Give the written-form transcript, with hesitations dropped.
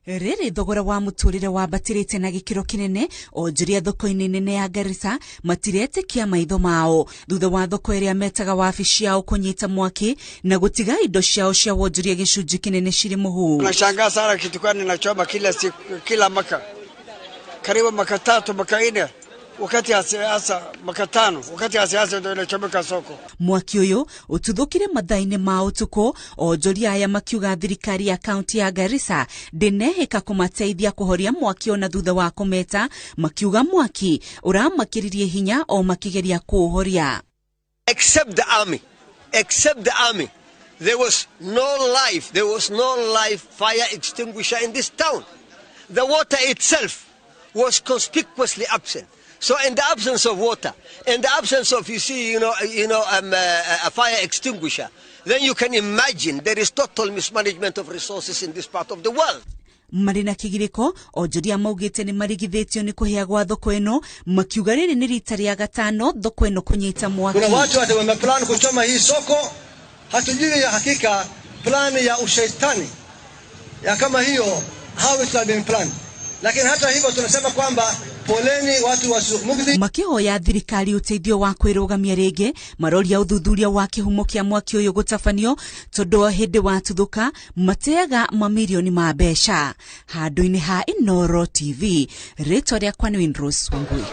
Riri thogora wa muturire wambatirite na gikiro kinene onjuria thoko-ini nene ya Garissa matirete kia maitho mao thutha wa thoko iria metaga wabici yao kunyita mwaki na gutiga indo ciao cia wonjuria gicunji kinene ciri muhu. Nashangaa sana kitu kwani nachoma kila siku, kila maka karibu maka 3 maka 4 wakati hasa maka 5 wakati hasa ndio inachomeka soko. Mwaki uyu ututhukire mathaini ma utuku onjuria aya makiuga thirikari ya kaunti ya Garissa ndinehika kumateithia kuhoria mwaki ona thutha wa kumeta, makiuga mwaki uramakiririe hinya o makigeria kuhoria. Except the army there was no live fire extinguisher in this town. The water itself was conspicuously absent. So in the absence of water, in the absence of a fire extinguisher, then you can imagine there is total mismanagement of resources in this part of the world. Marina kigiriko onjuria maugite ni marigithitio ni kuhia gwa thoko ino, makiuga riri ni rita ria gatano thoko ino kunyita mwaki. Kuna watu wameplan kuchoma hii soko, hatujui ya hakika plan ya ushetani ya kama hiyo how it has been planned. Lakini hata hivyo tunasema kwamba poleni watu wa Mugdi. Makihoya thirikari uteithio wa kwirugamia ringi maroria uthuthuria wa kihumo kia mwaki uyu gutafanio tondu hindi wa tuthuka mateaga mamilioni ma mbeca. Handu-ini ha Inoro TV, Ritwa riakwa ni Windrose Wangui.